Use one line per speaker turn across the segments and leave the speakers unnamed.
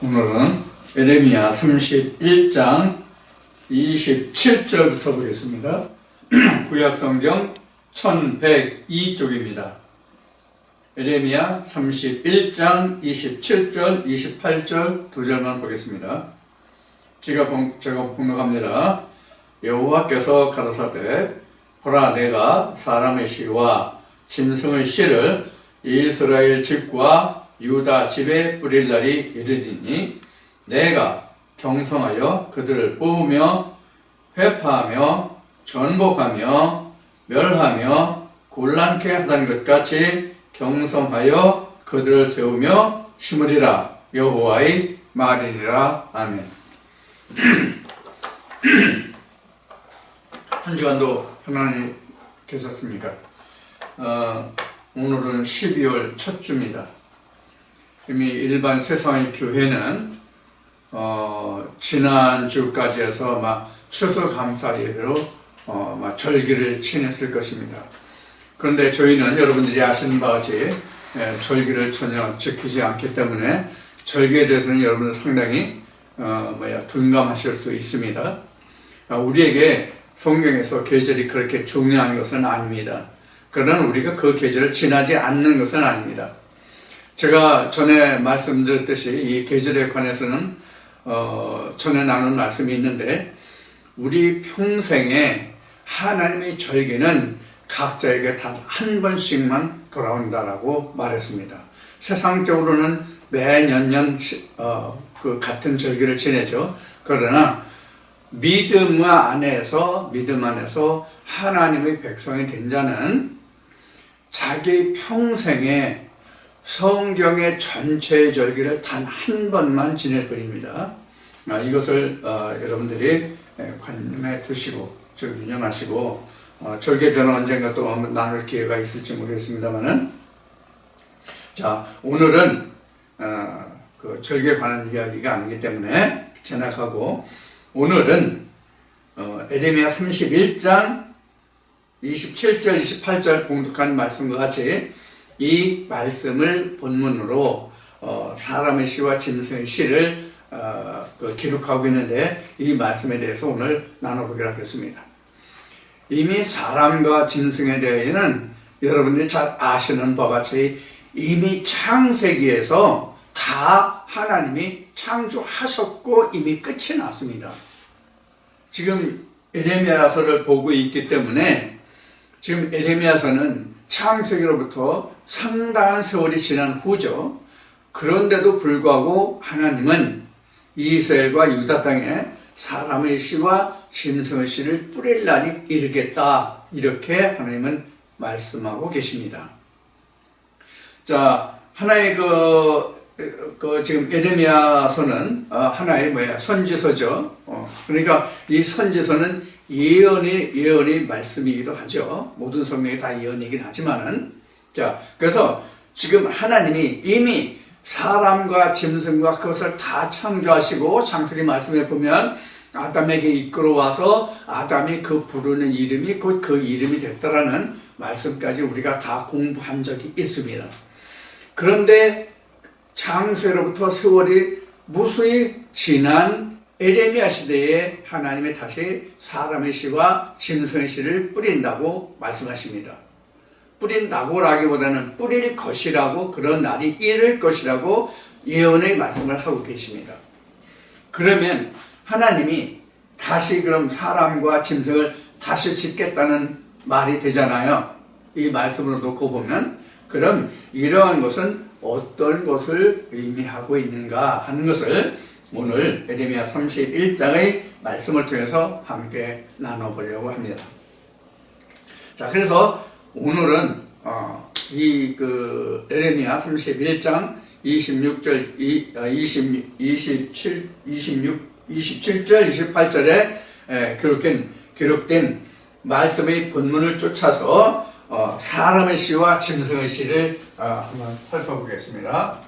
오늘은 에레미야 31장 27절부터 보겠습니다. 구약성경 1102쪽입니다. 에레미야 31장 27절, 28절 두 절만 보겠습니다. 제가 봉독합니다. 여호와께서 가라사대 보라, 내가 사람의 씨와 짐승의 씨를 이스라엘 집과 유다 집에 뿌릴 날이 이르리니 내가 경성하여 그들을 뽑으며 회파하며 전복하며 멸하며 곤란케 하던 것 같이 경성하여 그들을 세우며 심으리라. 여호와의 말이니라. 아멘. 한 주간도 편안히 계셨습니까? 오늘은 12월 첫 주입니다. 이미 일반 세상의 교회는 지난주까지 해서 막 추수감사 예배로 절기를 지냈을 것입니다. 그런데 저희는 여러분들이 아시는 바와 같이 절기를 전혀 지키지 않기 때문에 절기에 대해서는 여러분은 상당히 둔감하실 수 있습니다. 우리에게 성경에서 계절이 그렇게 중요한 것은 아닙니다. 그러나 우리가 그 계절을 지나지 않는 것은 아닙니다. 제가 전에 말씀드렸듯이 이 계절에 관해서는 전에 나눈 말씀이 있는데, 우리 평생에 하나님의 절기는 각자에게 단 한 번씩만 돌아온다라고 말했습니다. 세상적으로는 매년 그 같은 절기를 지내죠. 그러나 믿음 안에서 하나님의 백성이 된 자는 자기 평생에 성경의 전체의 절기를 단 한 번만 지낼 뿐입니다. 이것을 여러분들이 관념해 두시고 유념하시고, 절기에 대한 언젠가 또 한번 나눌 기회가 있을지 모르겠습니다만은, 자, 오늘은 그 절기에 관한 이야기가 아니기 때문에 지나가고, 오늘은 에레미야 31장 27절 28절 봉독한 말씀과 같이 이 말씀을 본문으로 사람의 시와 짐승의 시를 기록하고 있는데, 이 말씀에 대해서 오늘 나눠보기로 하겠습니다. 이미 사람과 짐승에 대해서는 여러분들이 잘 아시는 바와 같이 이미 창세기에서 다 하나님이 창조하셨고 이미 끝이 났습니다. 지금 에레미야서를 보고 있기 때문에 지금 에레미야서는 창세기로부터 상당한 세월이 지난 후죠. 그런데도 불구하고 하나님은 이스라엘과 유다 땅에 사람의 씨와 짐승의 씨를 뿌릴 날이 이르겠다, 이렇게 하나님은 말씀하고 계십니다. 자, 하나의 지금 에레미야서는 하나의 선지서죠. 그러니까 이 선지서는 예언의 말씀이기도 하죠. 모든 성경이 다 예언이긴 하지만은, 자, 그래서 지금 하나님이 이미 사람과 짐승과 그것을 다 창조하시고, 창세기 말씀에 보면 아담에게 이끌어와서 아담이 그 부르는 이름이 곧 그 이름이 됐다라는 말씀까지 우리가 다 공부한 적이 있습니다. 그런데 창세로부터 세월이 무수히 지난 에레미야 시대에 하나님이 다시 사람의 씨와 짐승의 씨를 뿌린다고 말씀하십니다. 뿌린다고라기보다는 뿌릴 것이라고, 그런 날이 이를 것이라고 예언의 말씀을 하고 계십니다. 그러면 하나님이 다시 그럼 사람과 짐승을 다시 짓겠다는 말이 되잖아요. 이 말씀으로 놓고 보면, 그럼 이러한 것은 어떤 것을 의미하고 있는가 하는 것을 오늘 에레미야 31장의 말씀을 통해서 함께 나눠보려고 합니다. 자, 그래서 오늘은 에레미야 31장 27절, 28절에 기록된 말씀의 본문을 쫓아서 사람의 시와 짐승의 시를 한번 살펴보겠습니다.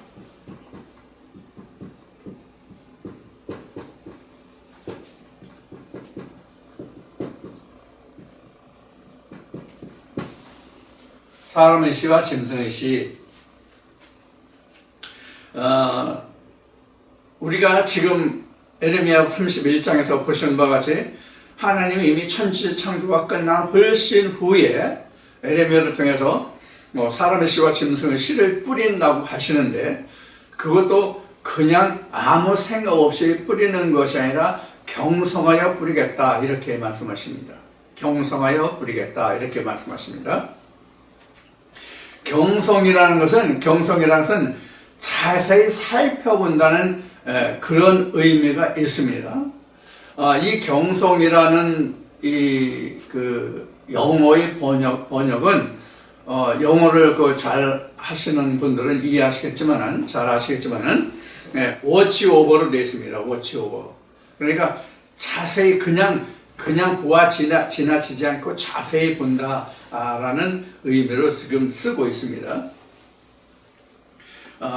사람의 시와 짐승의 시. 우리가 지금 에레미야 31장에서 보시는 바와 같이 하나님이 이미 천지 창조가 끝난 훨씬 후에 에레미야를 통해서 사람의 씨와 짐승의 씨를 뿌린다고 하시는데, 그것도 그냥 아무 생각 없이 뿌리는 것이 아니라 경성하여 뿌리겠다 이렇게 말씀하십니다. 경성하여 뿌리겠다 이렇게 말씀하십니다. 경성이라는 것은 자세히 살펴본다는 그런 의미가 있습니다. 이 경성이라는 영어의 번역은 영어를 잘 하시는 분들은 이해하시겠지만은, 잘 아시겠지만은, 워치 오버로 되어 있습니다. 워치 오버. 그러니까 자세히 그냥 보아 지나치지 않고 자세히 본다라는 의미로 지금 쓰고 있습니다.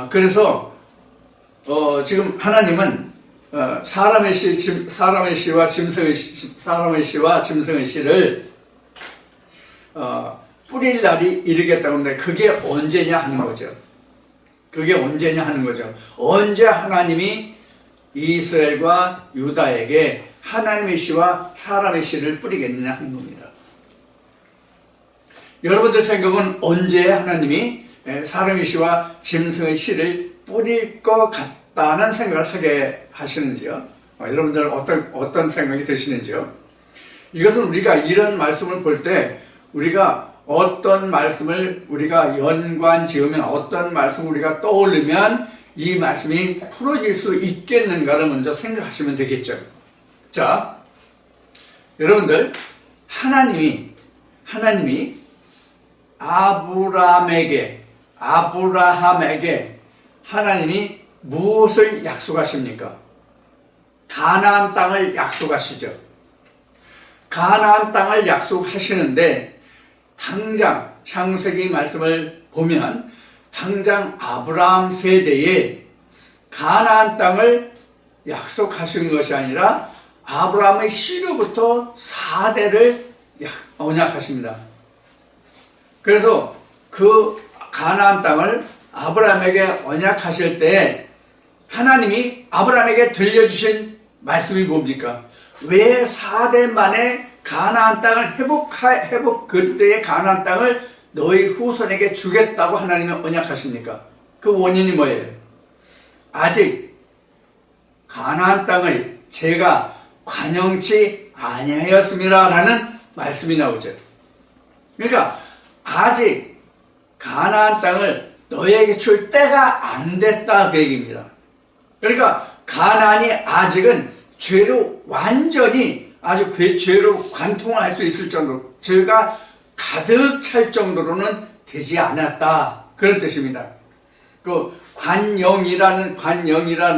그래서 지금 하나님은 사람의 씨와 짐승의 씨를 뿌릴 날이 이르겠다고 하는데, 그게 언제냐 하는 거죠. 언제 하나님이 이스라엘과 유다에게 하나님의 씨와 사람의 씨를 뿌리겠느냐 하는 겁니다. 여러분들 생각은 언제 하나님이 사람의 씨와 짐승의 씨를 뿌릴 것 같다는 생각을 하게 하시는지요? 여러분들 어떤 생각이 드시는지요? 이것은 우리가 이런 말씀을 볼 때 우리가 어떤 말씀을 우리가 연관 지으면, 어떤 말씀을 우리가 떠올리면 이 말씀이 풀어질 수 있겠는가를 먼저 생각하시면 되겠죠. 자, 여러분들, 하나님이 아브라함에게 하나님이 무엇을 약속하십니까? 가나안 땅을 약속하시죠. 가나안 땅을 약속하시는데, 당장 창세기 말씀을 보면 당장 아브라함 세대에 가나안 땅을 약속하신 것이 아니라 아브라함의 씨로부터 4대를 언약하십니다. 그래서 그 가나안 땅을 아브라함에게 언약하실 때 하나님이 아브라함에게 들려주신 말씀이 뭡니까? 왜 4대 만에 가나안 땅을 그때의 가나안 땅을 너희 후손에게 주겠다고 하나님이 언약하십니까? 그 원인이 뭐예요? 아직 가나안 땅을 제가 관영치 아니하였습니다 라는 말씀이 나오죠. 그러니까 아직 가나안 땅을 너희에게 줄 때가 안 됐다 그 얘기입니다. 그러니까 가나안이 아직은 죄로 완전히 아주 죄로 관통할 수 있을 정도로, 죄가 가득 찰 정도로는 되지 않았다 그런 뜻입니다. 그 관영이라는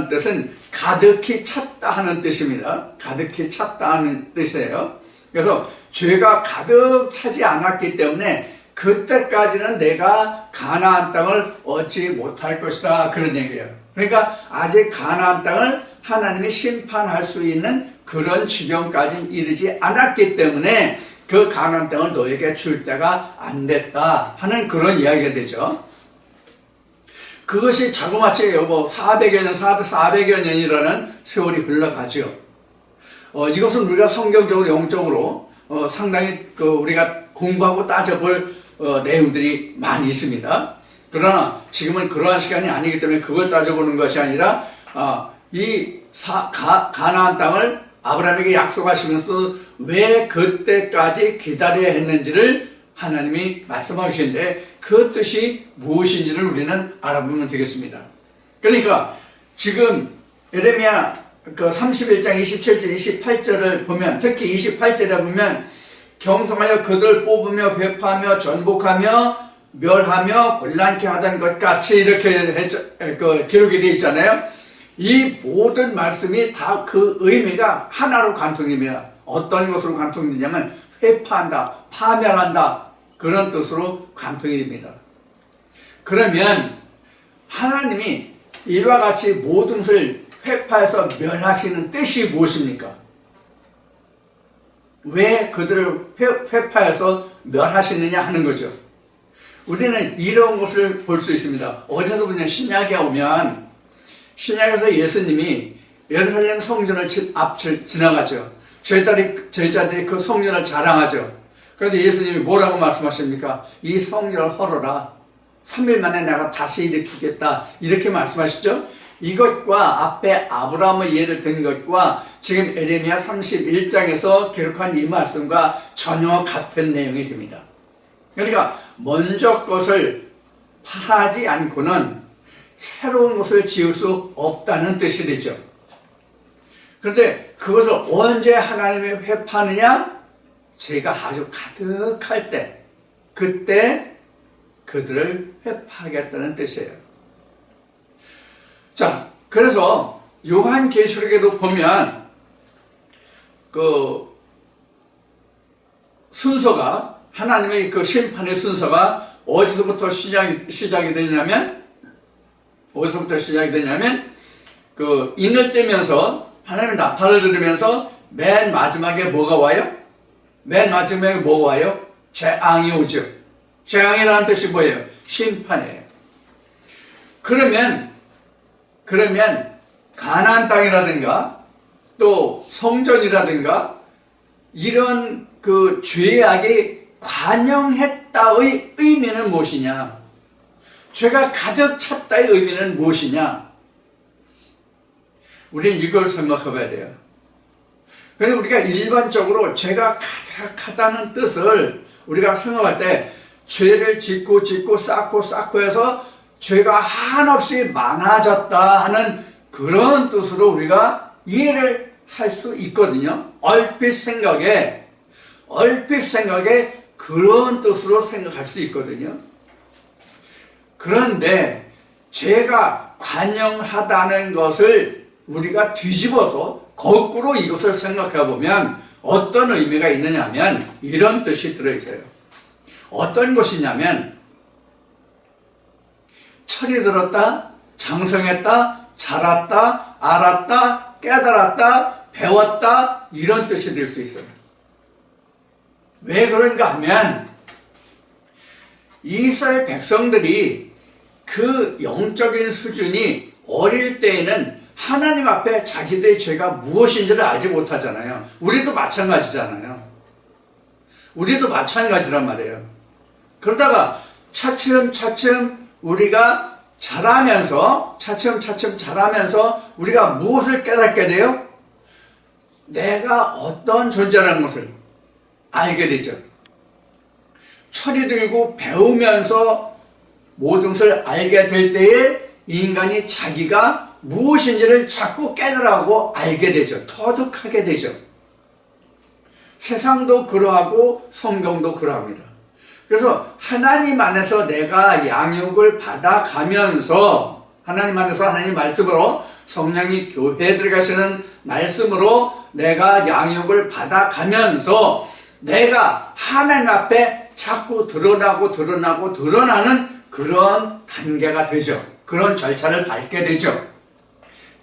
뜻은 가득히 찼다 하는 뜻입니다. 가득히 찼다 하는 뜻이에요. 그래서 죄가 가득 차지 않았기 때문에 그때까지는 내가 가나안 땅을 얻지 못할 것이다 그런 얘기예요. 그러니까 아직 가나안 땅을 하나님이 심판할 수 있는 그런 지경까지 이르지 않았기 때문에 그 가나안 땅을 너에게 줄 때가 안 됐다 하는 그런 이야기가 되죠. 그것이 자그마치 400여 년이라는 세월이 흘러가죠. 이것은 우리가 성경적으로 영적으로 상당히 우리가 공부하고 따져볼 내용들이 많이 있습니다. 그러나 지금은 그러한 시간이 아니기 때문에 그걸 따져보는 것이 아니라 가나안 땅을 아브라함에게 약속하시면서 왜 그때까지 기다려야 했는지를 하나님이 말씀하고 계시는데, 그 뜻이 무엇인지를 우리는 알아보면 되겠습니다. 그러니까 지금 에레미야 31장 27절 28절을 보면, 특히 28절에 보면 경성하여 그들 뽑으며 회파하며 전복하며 멸하며 곤란케 하던 것 같이 이렇게 기록이 되어 있잖아요. 이 모든 말씀이 다 그 의미가 하나로 관통됩니다. 어떤 것으로 관통이 되냐면 회파한다, 파멸한다 그런 뜻으로 관통이 됩니다. 그러면 하나님이 이와 같이 모든 것을 회파해서 멸하시는 뜻이 무엇입니까? 왜 그들을 회파해서 멸하시느냐 하는 거죠. 우리는 이런 것을 볼 수 있습니다. 어디서 보면 신약에 오면 신약에서 예수님이 예루살렘 성전을 앞을 지나가죠. 제자들이 그 성전을 자랑하죠. 그런데 예수님이 뭐라고 말씀하십니까? 이 성전을 헐어라. 3일 만에 내가 다시 일으키겠다. 이렇게 말씀하시죠. 이것과 앞에 아브라함의 예를 든 것과 지금 에레미야 31장에서 기록한 이 말씀과 전혀 같은 내용이 됩니다. 그러니까 먼저 것을 파하지 않고는 새로운 것을 지을 수 없다는 뜻이 되죠. 그런데 그것을 언제 하나님이 회파하느냐? 죄가 아주 가득할 때, 그때 그들을 회파하겠다는 뜻이에요. 자, 그래서 요한계시록에도 보면 그 순서가, 하나님의 그 심판의 순서가 어디서부터 시작이 되냐면 그 인을 떼면서 하나님의 나팔을 들으면서 맨 마지막에 뭐가 와요? 맨 마지막에 뭐가 와요? 재앙이 오죠. 재앙이라는 뜻이 뭐예요? 심판이에요. 그러면 가나안 땅이라든가 또 성전이라든가 이런 그 죄악이 관영했다의 의미는 무엇이냐? 죄가 가득 찼다의 의미는 무엇이냐? 우리는 이걸 생각해 봐야 돼요. 그래서 우리가 일반적으로 죄가 가득하다는 뜻을 우리가 생각할 때 죄를 짓고 쌓고 해서 죄가 한없이 많아졌다 하는 그런 뜻으로 우리가 이해를 할 수 있거든요. 얼핏 생각에 그런 뜻으로 생각할 수 있거든요. 그런데 죄가 관영하다는 것을 우리가 뒤집어서 거꾸로 이것을 생각해 보면 어떤 의미가 있느냐 하면 이런 뜻이 들어있어요. 어떤 것이냐면 철이 들었다, 장성했다, 자랐다, 알았다, 깨달았다, 배웠다, 이런 뜻이 될 수 있어요. 왜 그런가 하면 이스라엘 백성들이 그 영적인 수준이 어릴 때에는 하나님 앞에 자기들의 죄가 무엇인지를 알지 못하잖아요. 우리도 마찬가지잖아요. 우리도 마찬가지란 말이에요. 그러다가 차츰 우리가 차츰 자라면서 우리가 무엇을 깨닫게 돼요? 내가 어떤 존재라는 것을 알게 되죠. 철이 들고 배우면서 모든 것을 알게 될 때에 인간이 자기가 무엇인지를 자꾸 깨달아고 알게 되죠. 터득하게 되죠. 세상도 그러하고 성경도 그러합니다. 그래서 하나님 안에서 내가 양육을 받아가면서 하나님 안에서 하나님 말씀으로 성령이 교회에 들어가시는 말씀으로 내가 양육을 받아가면서 내가 하나님 앞에 자꾸 드러나는 그런 단계가 되죠. 그런 절차를 밟게 되죠.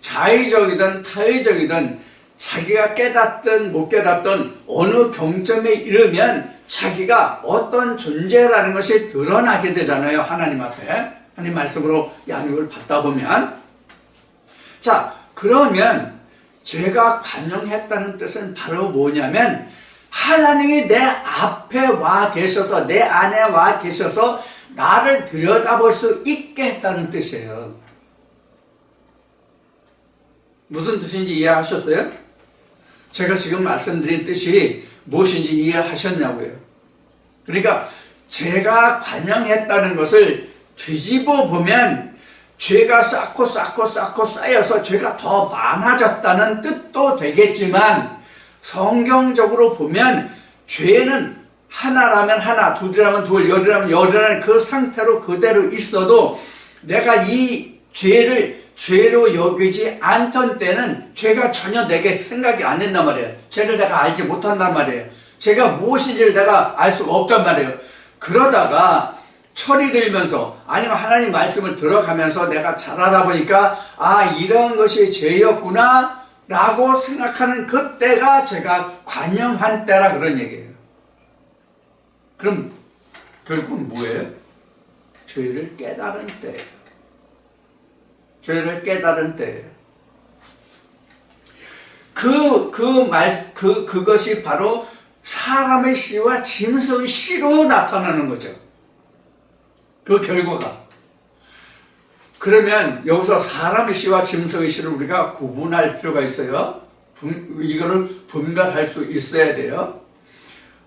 자의적이든 타의적이든 자기가 깨닫든 못 깨닫든 어느 경점에 이르면 자기가 어떤 존재라는 것이 드러나게 되잖아요. 하나님 앞에. 하나님 말씀으로 양육을 받다 보면. 자, 그러면 죄가 관영했다는 뜻은 바로 뭐냐면 하나님이 내 앞에 와 계셔서 내 안에 와 계셔서 나를 들여다볼 수 있게 했다는 뜻이에요. 무슨 뜻인지 이해하셨어요? 제가 지금 말씀드린 뜻이 무엇인지 이해하셨냐고요. 그러니까 죄가 관영했다는 것을 뒤집어 보면 죄가 쌓고 쌓여서 죄가 더 많아졌다는 뜻도 되겠지만 성경적으로 보면 죄는 하나라면 하나, 둘이라면 둘, 열이라면 열이라는 그 상태로 그대로 있어도 내가 이 죄로 여기지 않던 때는 죄가 전혀 내게 생각이 안 된단 말이에요. 죄를 내가 알지 못한단 말이에요. 죄가 무엇인지를 내가 알 수가 없단 말이에요. 그러다가 철이 들면서 아니면 하나님 말씀을 들어가면서 내가 잘 알아보니까 이런 것이 죄였구나 라고 생각하는 그때가 제가 관영한 때라 그런 얘기예요. 그럼 결국은 뭐예요? 죄를 깨달은 때예요. 죄를 깨달은 때예요. 그것이 바로 사람의 씨와 짐승의 씨로 나타나는 거죠. 그 결과가. 그러면 여기서 사람의 씨와 짐승의 씨를 우리가 구분할 필요가 있어요. 이거를 분별할 수 있어야 돼요.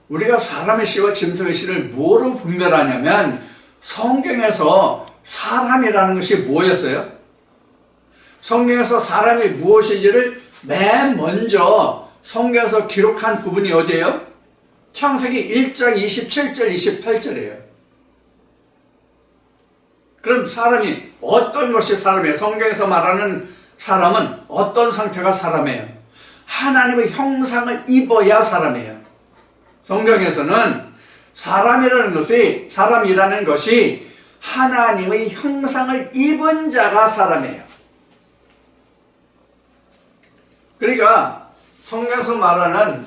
우리가 사람의 씨와 짐승의 씨를 뭐로 분별하냐면 성경에서 사람이라는 것이 뭐였어요? 성경에서 사람이 무엇인지를 맨 먼저 성경에서 기록한 부분이 어디예요? 창세기 1장 27절 28절이에요. 그럼 사람이 어떤 것이 사람이에요? 성경에서 말하는 사람은 어떤 상태가 사람이에요? 하나님의 형상을 입어야 사람이에요. 성경에서는 사람이라는 것이 하나님의 형상을 입은 자가 사람이에요. 그러니까 성경에서 말하는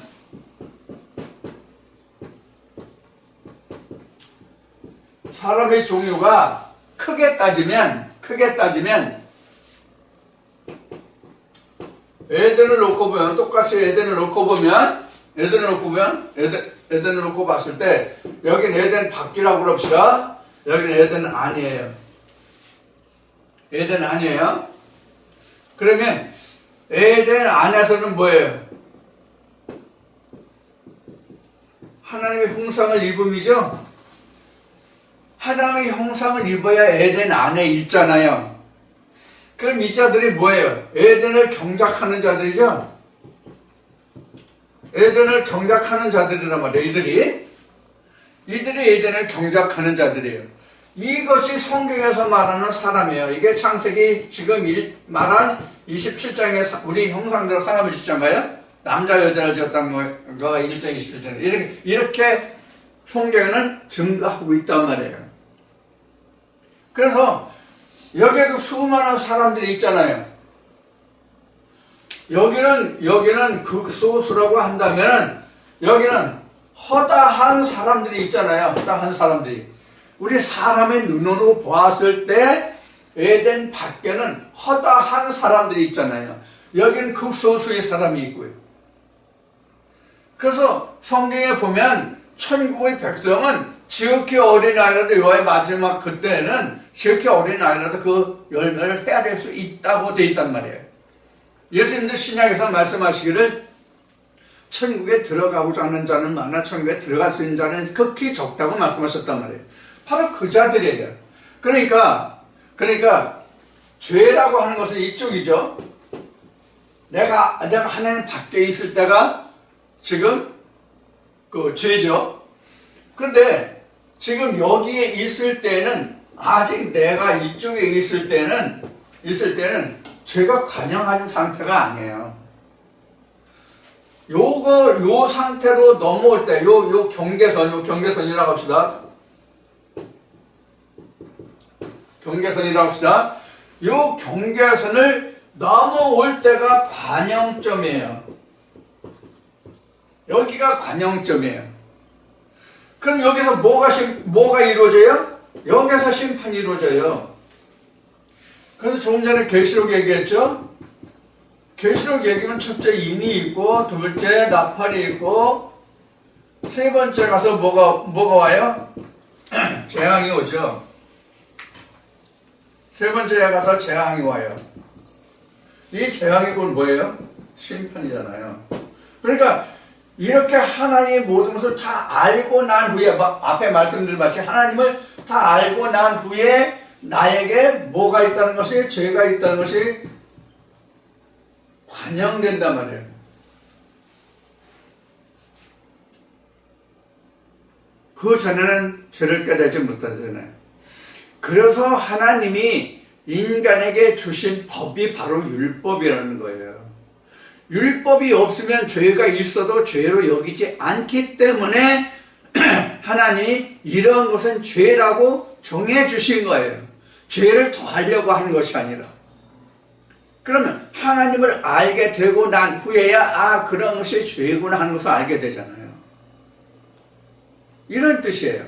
사람의 종류가 크게 따지면 에덴을 놓고 보면 똑같이 에덴을 놓고 봤을 때 여긴 에덴 밖이라고 그럽시다. 여기는 에덴은 아니에요. 에덴 아니에요. 그러면 에덴 안에서는 뭐예요? 하나님의 형상을 입음이죠. 하나님의 형상을 입어야 에덴 안에 있잖아요. 그럼 이 자들이 뭐예요? 에덴을 경작하는 자들이죠. 에덴을 경작하는 자들이란 말이에요. 이들이 에덴을 경작하는 자들이에요. 이것이 성경에서 말하는 사람이에요. 이게 창세기 지금 말한 27장에 우리 형상대로 사람을 짓잖아요. 남자 여자를 지었다는 거가 1장 27장 이렇게 성경에는 증거하고 있단 말이에요. 그래서 여기에도 수많은 사람들이 있잖아요. 여기는 극소수라고 한다면 여기는 허다한 사람들이 있잖아요. 허다한 사람들이. 우리 사람의 눈으로 보았을 때 에덴 밖에는 허다한 사람들이 있잖아요. 여기는 극소수의 사람이 있고요. 그래서 성경에 보면 천국의 백성은 지극히 어린아이라도 여호와의 마지막 그때에는 지극히 어린아이라도 그 열매를 헤아릴 수 있다고 되어 있단 말이에요. 예수님도 신약에서 말씀하시기를 천국에 들어가고자 하는 자는 많으나 천국에 들어갈 수 있는 자는 극히 적다고 말씀하셨단 말이에요. 바로 그 자들이에요. 그러니까 죄라고 하는 것은 이쪽이죠. 내가 하나님 밖에 있을 때가 지금 그 죄죠. 그런데 지금 여기에 있을 때는 아직 내가 이쪽에 있을 때는 죄가 관영하는 상태가 아니에요. 요 상태로 넘어올 때, 요 경계선이라고 합시다. 요 경계선을 넘어올 때가 관영점이에요. 여기가 관영점이에요. 그럼 여기서 뭐가 이루어져요? 여기서 심판이 이루어져요. 그래서 조금 전에 계시록 얘기했죠? 계시록 얘기면 첫째 인이 있고, 둘째 나팔이 있고, 세 번째 가서 뭐가 와요? 재앙이 오죠. 세 번째에 가서 재앙이 와요. 이 재앙이 곧 뭐예요? 심판이잖아요. 그러니까 이렇게 하나님의 모든 것을 다 알고 난 후에 앞에 말씀드린 마치 하나님을 다 알고 난 후에 나에게 뭐가 있다는 것이 죄가 있다는 것이 관영된단 말이에요. 그 전에는 죄를 깨닫지 못하잖아요. 그래서 하나님이 인간에게 주신 법이 바로 율법이라는 거예요. 율법이 없으면 죄가 있어도 죄로 여기지 않기 때문에 하나님이 이런 것은 죄라고 정해 주신 거예요. 죄를 더하려고 하는 것이 아니라. 그러면 하나님을 알게 되고 난 후에야 그런 것이 죄구나 하는 것을 알게 되잖아요. 이런 뜻이에요.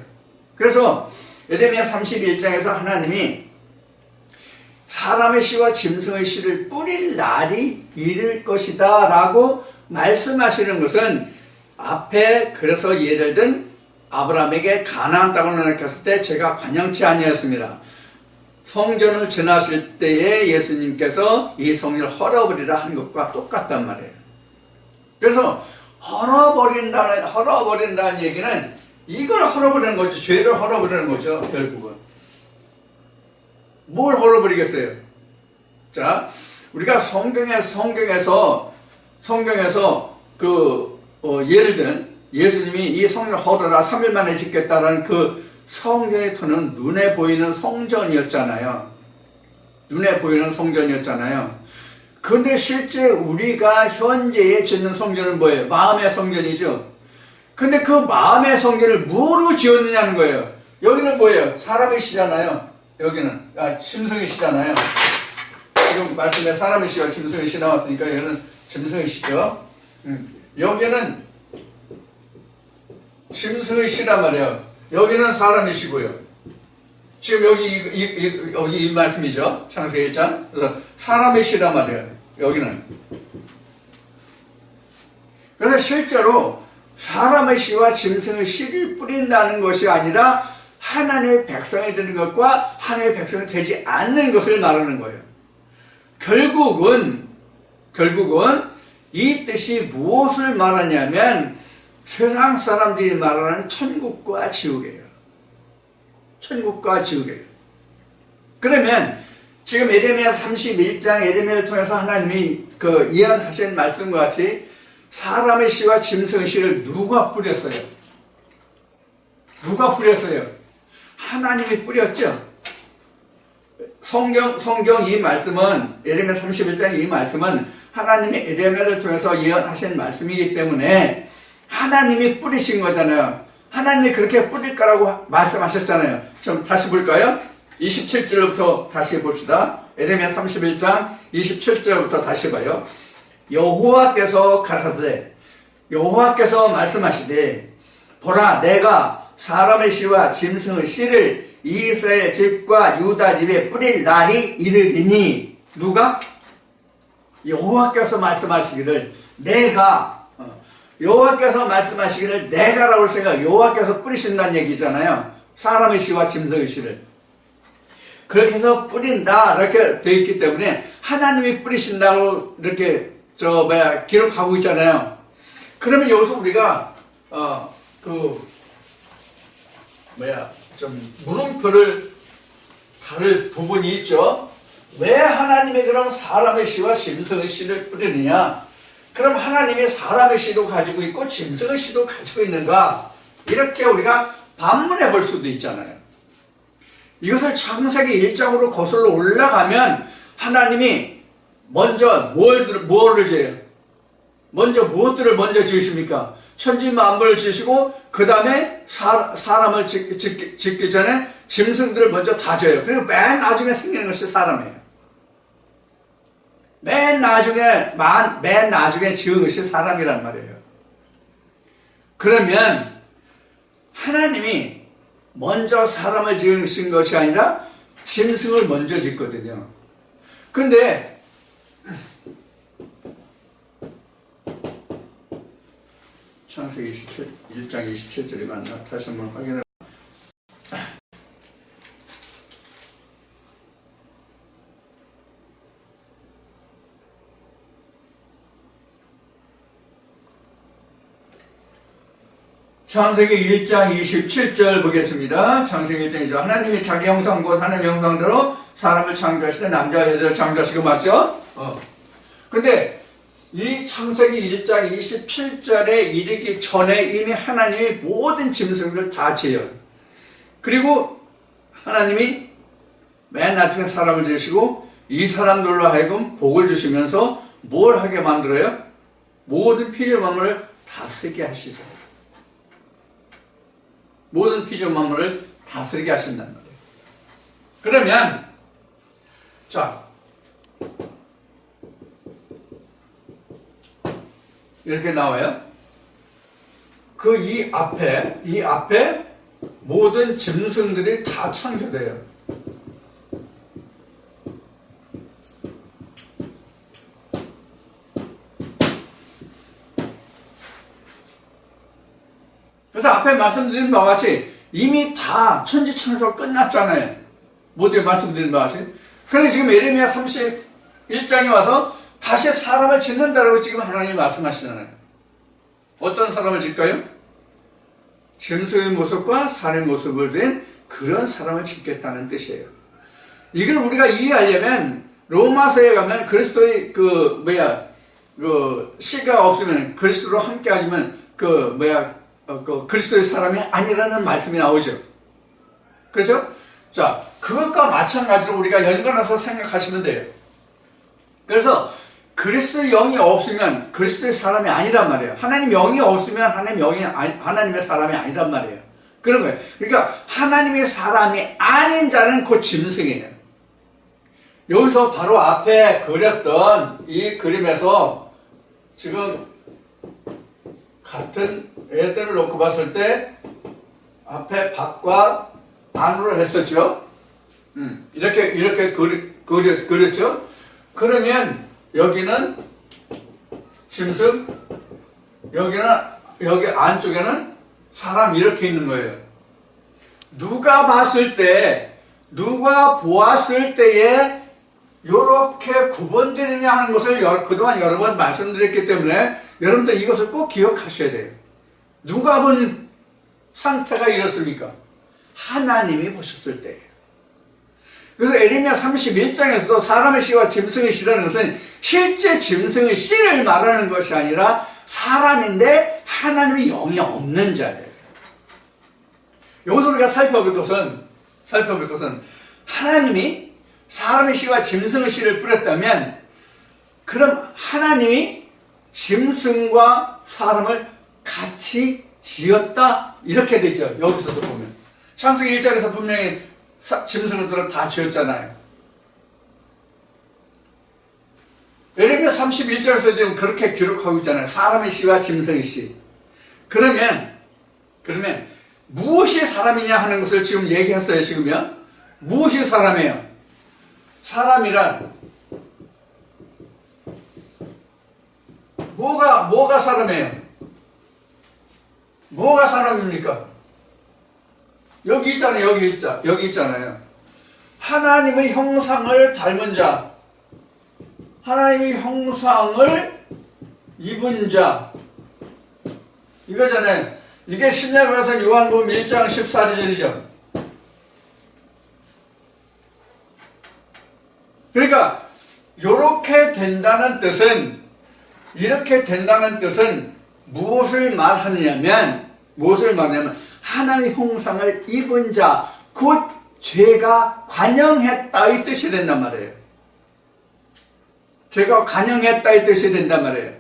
그래서 예레미야 31장에서 하나님이 사람의 씨와 짐승의 씨를 뿌릴 날이 이를 것이다 라고 말씀하시는 것은 앞에 그래서 예를 든 아브라함에게 가나안 땅을 나눠줬을 때 제가 관영치 아니었습니다. 성전을 지나실 때에 예수님께서 이 성전을 헐어버리라 한 것과 똑같단 말이에요. 그래서 헐어버린다는 얘기는 이걸 헐어버리는 거죠. 죄를 헐어버리는 거죠. 결국은. 뭘 헐어버리겠어요? 자, 우리가 성경에서 예를 든 예수님이 이 성전을 헐어라 3일 만에 짓겠다라는 그 성전의 터는 눈에 보이는 성전이었잖아요. 눈에 보이는 성전이었잖아요. 근데 실제 우리가 현재에 짓는 성전은 뭐예요? 마음의 성전이죠. 근데 그 마음의 성전을 뭐로 지었느냐는 거예요. 여기는 뭐예요? 사람이시잖아요. 여기는 짐승이시잖아요. 지금 말씀에 사람이시와 짐승이시 나왔으니까 여기는 짐승이시죠. 여기는 짐승이시란 말이에요. 여기는 사람이시고요. 지금 여기 이 말씀이죠. 창세기 1장. 그래서 사람이시란 말이에요. 여기는. 그래서 실제로 사람의 씨와 짐승의 씨를 뿌린다는 것이 아니라 하나님의 백성이 되는 것과 하나님의 백성이 되지 않는 것을 말하는 거예요. 결국은 이 뜻이 무엇을 말하냐면 세상 사람들이 말하는 천국과 지옥이에요. 천국과 지옥이에요. 그러면 지금 에레미야 31장 에레미야를 통해서 하나님이 그 예언하신 말씀과 같이 사람의 씨와 짐승의 씨를 누가 뿌렸어요? 누가 뿌렸어요? 하나님이 뿌렸죠. 성경 이 말씀은 에레미야 31장 이 말씀은 하나님이 에레미야를 통해서 예언하신 말씀이기 때문에 하나님이 뿌리신 거잖아요. 하나님이 그렇게 뿌릴 거라고 말씀하셨잖아요. 좀 다시 볼까요? 27절부터 다시 봅시다. 에레미야 31장 27절부터 다시 봐요. 여호와께서 가라사대 여호와께서 말씀하시되 보라 내가 사람의 씨와 짐승의 씨를 이스라엘 집과 유다 집에 뿌릴 날이 이르리니 누가? 여호와께서 말씀하시기를 여호와께서 말씀하시기를 내가라고 생각 여호와께서 뿌리신다는 얘기잖아요. 사람의 씨와 짐승의 씨를 그렇게 해서 뿌린다 이렇게 되어 있기 때문에 하나님이 뿌리신다고 이렇게 기록하고 있잖아요. 그러면 여기서 우리가 좀 물음표를 다를 부분이 있죠. 왜 하나님이 그럼 사람의 씨와 짐승의 씨를 뿌리느냐? 그럼 하나님이 사람의 씨도 가지고 있고 짐승의 씨도 가지고 있는가? 이렇게 우리가 반문해 볼 수도 있잖아요. 이것을 창세기 1장으로 거슬러 올라가면 하나님이 먼저 뭐를 지어요? 먼저 무엇들을 먼저 지으십니까? 천지 만물을 지으시고 그 다음에 사람을 짓기 전에 짐승들을 먼저 다 지어요. 그리고 맨 나중에 생기는 것이 사람이에요. 맨 나중에 지은 것이 사람이란 말이에요. 그러면 하나님이 먼저 사람을 지으신 것이 아니라 짐승을 먼저 짓거든요. 근데 창세기 1장 27절이 맞나? 다시 한번 확인해. 창세기 1장 27절 보겠습니다. 창세기 1장 27절 하나님이 자기 형상 곧 하나님의 형상대로 사람을 창조하시되 남자와 여자를 창조하시고 맞죠? 근데 이 창세기 1장 27절에 이르기 전에 이미 하나님이 모든 짐승들을 다 지어요. 그리고 하나님이 맨 나중에 사람을 지으시고 이 사람들로 하여금 복을 주시면서 뭘 하게 만들어요? 모든 피조 만물을 다스리게 하시죠. 모든 피조 만물을 다스리게 하신단 말이에요. 그러면 자 이렇게 나와요. 이 앞에 모든 짐승들이 다 창조돼요. 그래서 앞에 말씀드린 바와 같이 이미 다 천지창조가 끝났잖아요. 모두에 말씀드린 바와 같이. 그런데 지금 예레미야 31장에 와서 다시 사람을 짓는다라고 지금 하나님이 말씀하시잖아요. 어떤 사람을 짓까요? 짐승의 모습과 사람의 모습을 된 그런 사람을 짓겠다는 뜻이에요. 이걸 우리가 이해하려면 로마서에 가면 그리스도의 그 씨가 없으면 그리스도로 함께 하지만 그리스도의 사람이 아니라는 말씀이 나오죠. 그렇죠? 자, 그것과 마찬가지로 우리가 연관해서 생각하시면 돼요. 그래서 그리스도의 영이 없으면 그리스도의 사람이 아니란 말이에요. 하나님 영이 없으면 하나님의 사람이 아니란 말이에요. 그런 거예요. 그러니까 하나님의 사람이 아닌 자는 곧 짐승이에요. 여기서 바로 앞에 그렸던 이 그림에서 지금 같은 애들을 놓고 봤을 때 앞에 밖과 안으로 했었죠. 이렇게 그렸죠. 그러면 여기는 짐승, 여기 안쪽에는 사람 이렇게 있는 거예요. 누가 보았을 때에 이렇게 구분되느냐 하는 것을 그동안 여러 번 말씀드렸기 때문에 여러분들 이것을 꼭 기억하셔야 돼요. 누가 본 상태가 이렇습니까? 하나님이 보셨을 때예요. 그래서 에레미야 31장에서도 사람의 씨와 짐승의 씨라는 것은 실제 짐승의 씨를 말하는 것이 아니라 사람인데 하나님의 영이 없는 자예요. 여기서 우리가 살펴볼 것은 하나님이 사람의 씨와 짐승의 씨를 뿌렸다면 그럼 하나님이 짐승과 사람을 같이 지었다 이렇게 되죠. 여기서도 보면 창세기 1장에서 분명히 짐승들을 다 지었잖아요. 예레미야 31장에서 지금 그렇게 기록하고 있잖아요. 사람의 씨와 짐승의 씨. 그러면 무엇이 사람이냐 하는 것을 지금 얘기했어요. 지금요. 무엇이 사람이에요? 사람이란 뭐가 사람이에요? 뭐가 사람입니까? 여기 있잖아요. 하나님의 형상을 닮은 자, 하나님의 형상을 입은 자, 이거잖아요. 이게 신약에서 요한복음 1장 14절이죠. 그러니까 이렇게 된다는 뜻은 무엇을 말하냐면 하나님의 형상을 입은 자, 곧 죄가 관영했다 이 뜻이 된단 말이에요. 죄가 관영했다 이 뜻이 된단 말이에요.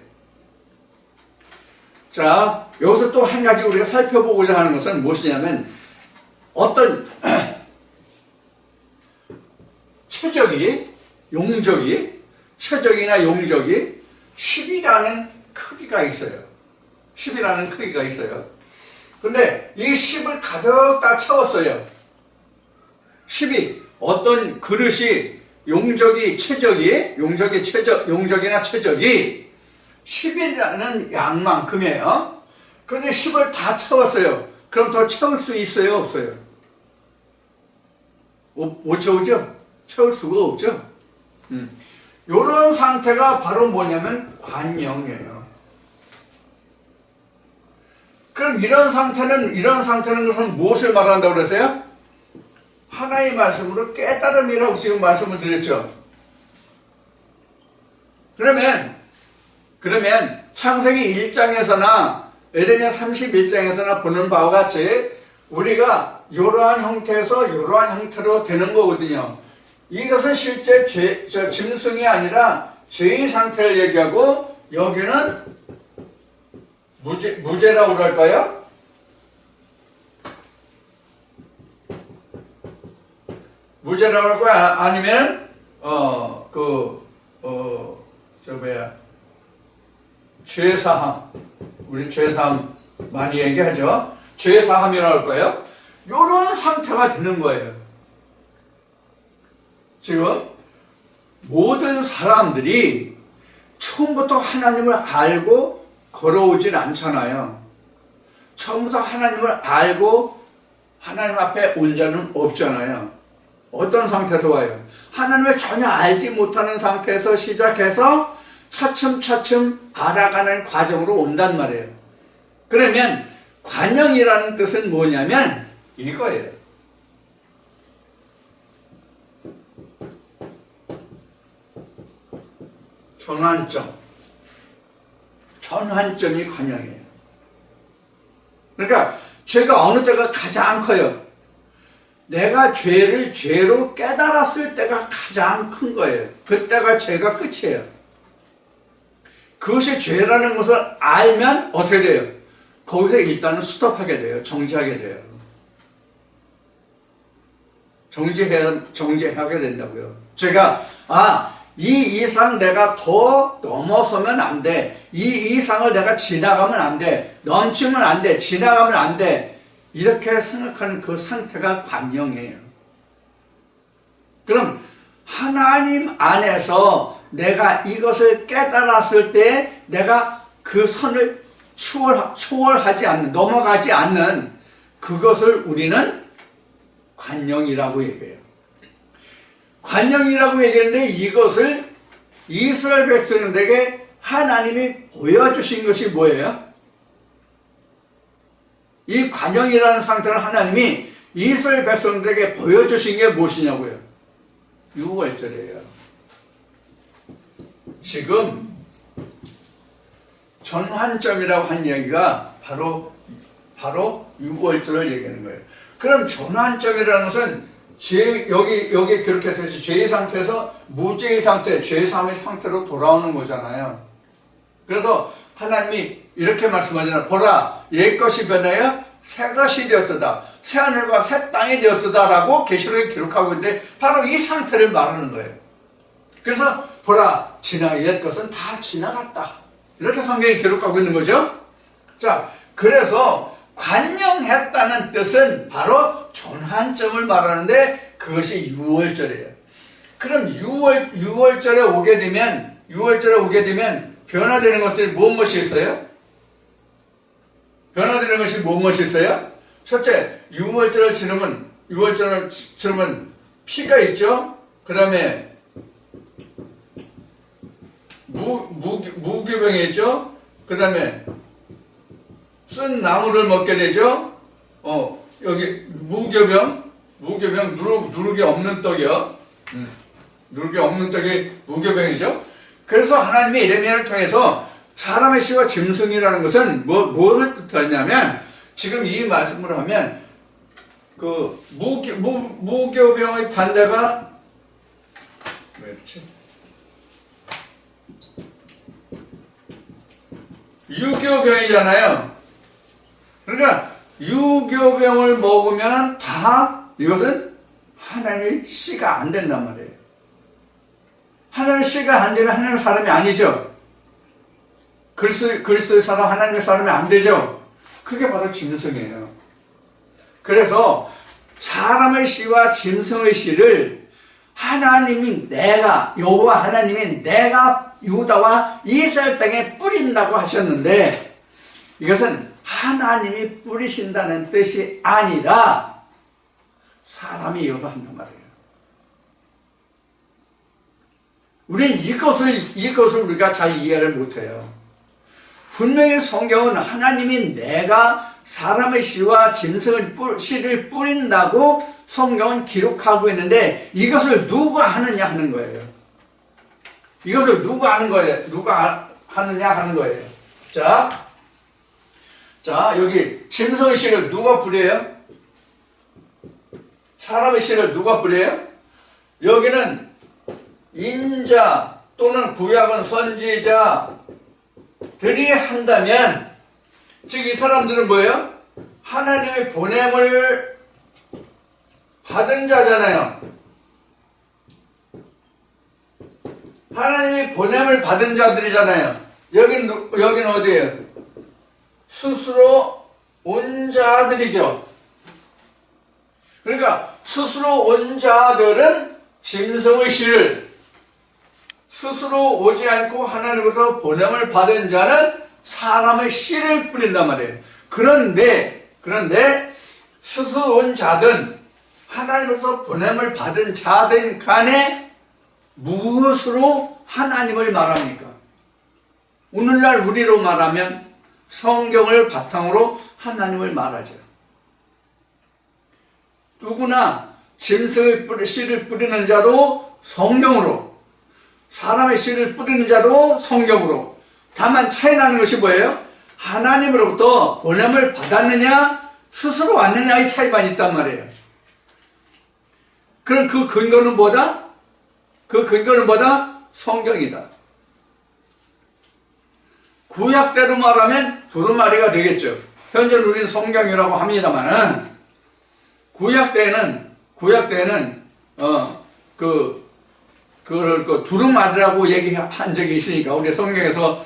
자, 여기서 또 한 가지 우리가 살펴보고자 하는 것은 무엇이냐면 어떤 최적이나 용적이 10이라는 크기가 있어요. 10이라는 크기가 있어요. 근데 이 10을 가득 다 채웠어요. 10이 어떤 그릇이 용적이나 최적이 10이라는 양만큼이에요. 그런데 10을 다 채웠어요. 그럼 더 채울 수 있어요? 없어요? 못 채우죠? 채울 수가 없죠? 이런 상태가 바로 뭐냐면 관영이에요. 그럼 이런 상태는 무엇을 말한다고 그랬어요? 하나의 말씀으로 깨달음이라고 지금 말씀을 드렸죠. 그러면 창세기 1장에서나 에레미야 31장에서나 보는 바와 같이 우리가 이러한 형태에서 이러한 형태로 되는 거거든요. 이것은 실제 짐승이 아니라 죄의 상태를 얘기하고 여기는 무죄라고 그럴까요? 무죄라고 할 거야? 아니면 죄사함. 우리 죄사함 많이 얘기하죠. 죄사함이라고 할까요? 이런 상태가 되는 거예요. 지금 모든 사람들이 처음부터 하나님을 알고 걸어오진 않잖아요. 처음부터 하나님을 알고 하나님 앞에 온 자는 없잖아요. 어떤 상태에서 와요? 하나님을 전혀 알지 못하는 상태에서 시작해서 차츰차츰 알아가는 과정으로 온단 말이에요. 그러면 관영이라는 뜻은 뭐냐면 이거예요. 전환점이 관영이에요. 그러니까 죄가 어느 때가 가장 커요? 내가 죄를 죄로 깨달았을 때가 가장 큰 거예요. 그때가 죄가 끝이에요. 그것이 죄라는 것을 알면 어떻게 돼요? 거기서 일단은 스톱하게 돼요. 정지하게 돼요. 정지하게 된다고요. 제가 이 이상 내가 더 넘어서면 안 돼. 이 이상을 내가 지나가면 안 돼. 넘치면 안 돼. 지나가면 안 돼. 이렇게 생각하는 그 상태가 관영이에요. 그럼 하나님 안에서 내가 이것을 깨달았을 때 내가 그 선을 초월하지 않는, 넘어가지 않는 그것을 우리는 관영이라고 얘기해요. 관영이라고 얘기했는데 이것을 이스라엘 백성들에게 하나님이 보여주신 것이 뭐예요? 이 관영이라는 상태를 하나님이 이스라엘 백성들에게 보여주신 게 무엇이냐고요? 6월절이에요. 지금 전환점이라고 한 얘기가 바로 6월절을 얘기하는 거예요. 그럼 전환점이라는 것은 여기 그렇게 돼서 죄의 상태에서 무죄의 상태, 죄3의 상태로 돌아오는 거잖아요. 그래서 하나님이 이렇게 말씀하잖아요. 보라, 옛것이 변하여 새것이 되었도다. 새하늘과 새 땅이 되었도다 라고 계시록에 기록하고 있는데 바로 이 상태를 말하는 거예요. 그래서 보라, 옛것은 다 지나갔다. 이렇게 성경이 기록하고 있는 거죠. 자, 그래서 관영했다는 뜻은 바로 전환점을 말하는데 그것이 6월절이에요. 그럼 6월절에 오게 되면 변화되는 것들이 무엇이 있어요? 변화되는 것이 무엇이 있어요? 첫째, 6월절을 치르면 피가 있죠? 그 다음에 무교병이 있죠? 그 다음에 쓴 나무를 먹게 되죠? 여기 무교병 누룩이 없는 떡이요. 누룩이 없는 떡이 무교병이죠? 그래서 하나님의 예레미야를 통해서 사람의 씨와 짐승이라는 것은 무엇을 뜻하냐면 지금 이 말씀을 하면 그 무교병의 반대가 뭐였지? 유교병이잖아요. 그러니까 유교병을 먹으면 다 이것은 하나님의 씨가 안 된단 말이에요. 하나님의 씨가 안 되면 하나님의 사람이 아니죠. 그리스도의 사람, 하나님의 사람이 안 되죠. 그게 바로 짐승이에요. 그래서 사람의 씨와 짐승의 씨를 하나님이 여호와 하나님이 내가 유다와 이스라엘 땅에 뿌린다고 하셨는데 이것은 하나님이 뿌리신다는 뜻이 아니라 사람이 이것을 한단 말이에요. 우리는 이것을 우리가 잘 이해를 못해요. 분명히 성경은 하나님이 내가 사람의 씨와 짐승의 씨를 뿌린다고 성경은 기록하고 있는데 이것을 누가 하느냐 하는 거예요. 이것을 누가 하는 거예요? 누가 하느냐 하는 거예요. 자, 여기 짐승의 씨를 누가 뿌려요? 사람의 씨를 누가 뿌려요? 여기는 인자 또는 구약은 선지자들이 한다면 즉 이 사람들은 뭐예요? 하나님의 보냄을 받은 자잖아요. 하나님이 보냄을 받은 자들이잖아요. 여기는 어디예요? 스스로 온 자들이죠. 그러니까 스스로 온 자들은 짐승의 씨를 스스로 오지 않고 하나님으로부터 보냄을 받은 자는 사람의 씨를 뿌린단 말이에요. 그런데 스스로온 자든 하나님으로서 보냄을 받은 자든 간에 무엇으로 하나님을 말합니까? 오늘날 우리로 말하면 성경을 바탕으로 하나님을 말하죠. 누구나 짐승의 씨를 뿌리는 자도 성경으로, 사람의 씨를 뿌리는 자도 성경으로. 다만 차이 나는 것이 뭐예요? 하나님으로부터 보냄을 받았느냐 스스로 왔느냐의 차이만 있단 말이에요. 그럼 그 근거는 뭐다? 그 근거는 뭐다? 성경이다. 구약대로 말하면 두루마리가 되겠죠. 현재 우리는 성경이라고 합니다만은 구약대에는 그 두루마리라고 얘기한 적이 있으니까 우리 성경에서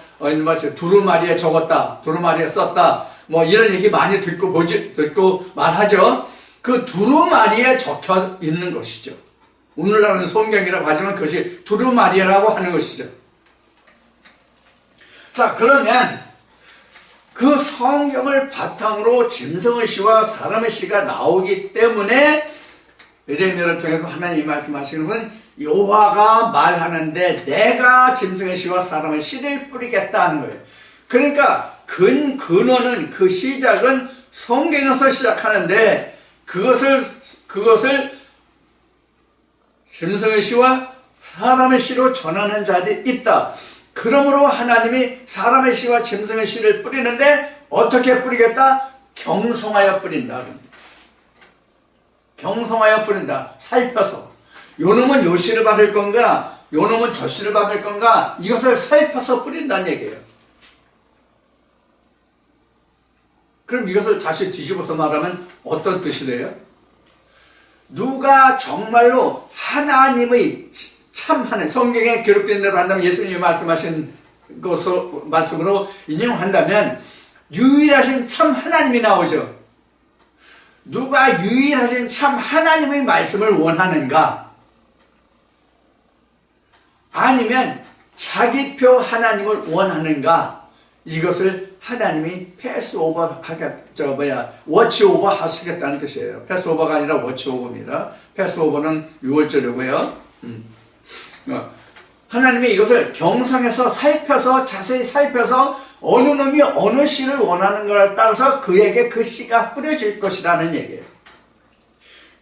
두루마리에 적었다, 두루마리에 썼다, 뭐 이런 얘기 많이 듣고 말하죠. 그 두루마리에 적혀 있는 것이죠. 오늘날은 성경이라고 하지만 그것이 두루마리라고 하는 것이죠. 자, 그러면 그 성경을 바탕으로 짐승의 씨와 사람의 씨가 나오기 때문에 에레미야를 통해서 하나님이 말씀하시는 것은 여호와가 말하는데 내가 짐승의 씨와 사람의 씨를 뿌리겠다 하는 거예요. 그러니까 근원은 그 시작은 성경에서 시작하는데 그것을 짐승의 씨와 사람의 씨로 전하는 자들이 있다. 그러므로 하나님이 사람의 씨와 짐승의 씨를 뿌리는데 어떻게 뿌리겠다? 경성하여 뿌린다. 경성하여 뿌린다. 살펴서. 요놈은 요 씨를 받을 건가? 요놈은 저 씨를 받을 건가? 이것을 살펴서 뿌린다는 얘기예요. 그럼 이것을 다시 뒤집어서 말하면 어떤 뜻이 돼요? 누가 정말로 하나님의 참 하나님, 성경에 기록된 대로 한다면 예수님이 말씀하신 말씀으로 인용한다면 유일하신 참 하나님이 나오죠. 누가 유일하신 참 하나님의 말씀을 원하는가? 아니면 자기표 하나님을 원하는가? 이것을 하나님이 워치오버 하시겠다는 뜻이에요. 패스오버가 아니라 워치오버입니다. 패스오버는 6월절이고요. 하나님이 이것을 경성해서 살펴서 자세히 살펴서 어느 놈이 어느 씨를 원하는 것에 따라서 그에게 그 씨가 뿌려질 것이라는 얘기예요.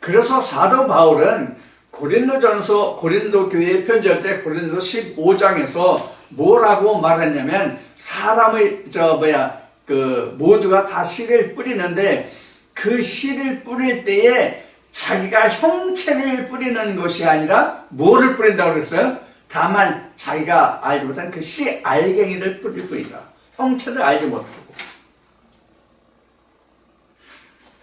그래서 사도 바울은 고린도 교회에 편지할 때 고린도 15장에서 뭐라고 말했냐면 사람의 모두가 다 씨를 뿌리는데 그 씨를 뿌릴 때에 자기가 형체를 뿌리는 것이 아니라 뭐를 뿌린다고 그랬어요? 다만 자기가 알지 못한 그 씨 알갱이를 뿌릴 뿐이다. 형체를 알지 못하고.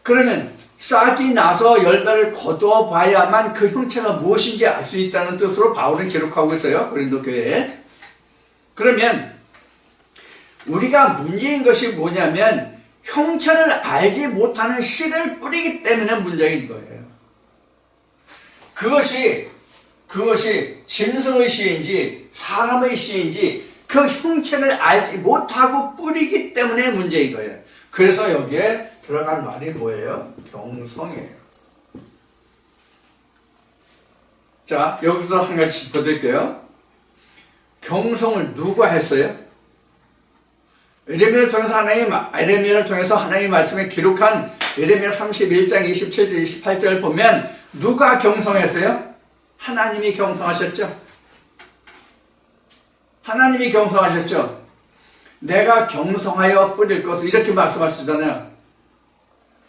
그러면 싹이 나서 열매를 거두어 봐야만 그 형체가 무엇인지 알 수 있다는 뜻으로 바울은 기록하고 있어요. 고린도 교회에. 그러면 우리가 문제인 것이 뭐냐면 형체를 알지 못하는 씨를 뿌리기 때문에 문제인 거예요. 그것이 짐승의 씨인지 사람의 씨인지 그 형체를 알지 못하고 뿌리기 때문에 문제인 거예요. 그래서 여기에 들어간 말이 뭐예요? 경성이에요. 자, 여기서 한 가지 짚어드릴게요. 경성을 누가 했어요? 에레미야를 통해서 하나님의 말씀에 기록한 에레미야 31장 27절 28절 보면 누가 경성했어요? 하나님이 경성하셨죠. 하나님이 경성하셨죠. 내가 경성하여 뿌릴 것을 이렇게 말씀하시잖아요.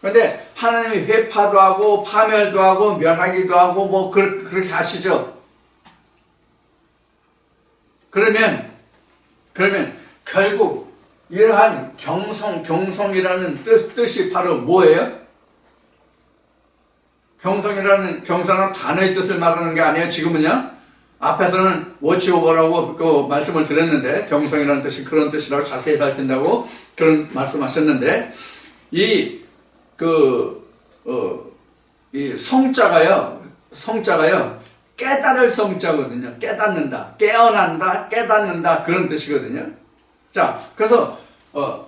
그런데 하나님이 회파도 하고 파멸도 하고 멸하기도 하고 뭐 그렇게 하시죠. 그러면 결국 이러한 경성이라는 뜻이 바로 뭐예요? 경성이라는 단어의 뜻을 말하는 게 아니에요. 지금은요. 앞에서는 워치오버라고 그 말씀을 드렸는데 경성이라는 뜻이 그런 뜻이라고 자세히 살핀다고 그런 말씀하셨는데 이 성자가요 깨달을 성자거든요. 깨닫는다, 깨어난다, 깨닫는다 그런 뜻이거든요. 자, 그래서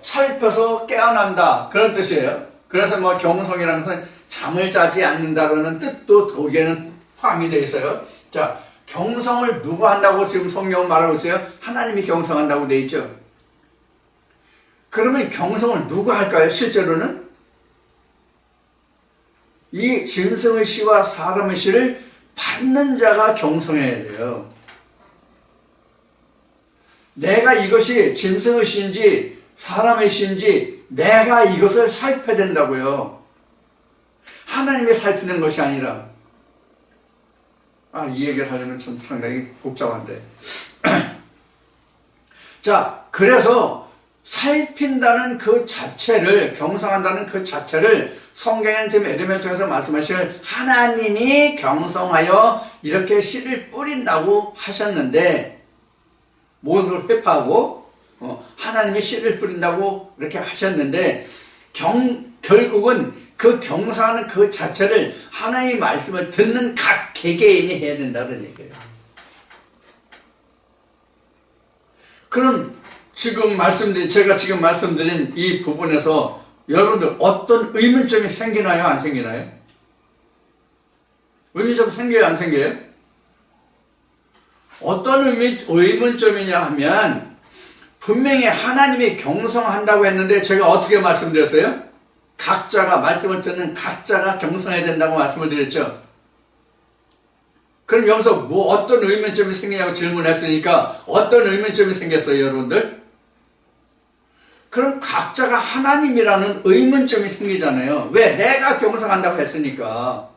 살펴서 깨어난다 그런 뜻이에요. 그래서 뭐 경성이라는 것은 잠을 자지 않는다라는 뜻도 거기에는 포함이 되어 있어요. 자, 경성을 누가 한다고 지금 성경은 말하고 있어요? 하나님이 경성한다고 되어 있죠. 그러면 경성을 누가 할까요? 실제로는 이 짐승의 씨와 사람의 씨를 받는 자가 경성해야 돼요. 내가 이것이 짐승의 씨인지 사람의 씨인지 내가 이것을 살펴야 된다고요. 하나님이 살피는 것이 아니라. 이 얘기를 하려면 참 상당히 복잡한데. 자, 그래서 살핀다는 그 자체를, 경성한다는 그 자체를 성경에는 지금 에르미야 통해서 말씀하실 하나님이 경성하여 이렇게 씨를 뿌린다고 하셨는데, 모습을 회파하고 하나님이 씨를 뿌린다고 이렇게 하셨는데, 결국은 그 경성하는 그 자체를 하나님의 말씀을 듣는 각 개개인이 해야 된다는 얘기예요. 그럼 제가 지금 말씀드린 이 부분에서 여러분들 어떤 의문점이 생기나요? 안 생기나요? 의문점 생겨요? 안 생겨요? 어떤 의문점이냐 하면, 분명히 하나님이 경성한다고 했는데 제가 어떻게 말씀드렸어요? 각자가, 말씀을 듣는 각자가 경성해야 된다고 말씀을 드렸죠. 그럼 여기서 뭐 어떤 의문점이 생기냐고 질문했으니까 어떤 의문점이 생겼어요, 여러분들? 그럼 각자가 하나님이라는 의문점이 생기잖아요. 왜? 내가 경성한다고 했으니까.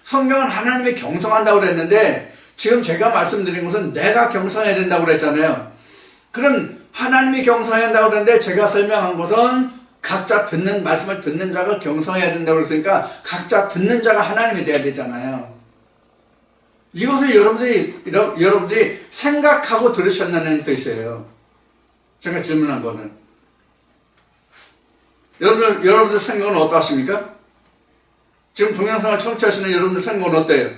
성경은 하나님이 경성한다고 그랬는데 지금 제가 말씀드린 것은 내가 경성해야 된다고 그랬잖아요. 그럼 하나님이 경성해야 된다고 그랬는데 제가 설명한 것은 각자 말씀을 듣는 자가 경성해야 된다고 그랬으니까 각자 듣는 자가 하나님이 돼야 되잖아요. 이것을 여러분들이 생각하고 들으셨다는 뜻이에요. 제가 질문한 거는. 여러분들 생각은 어떠십니까? 지금 동영상을 청취하시는 여러분들 생각은 어때요?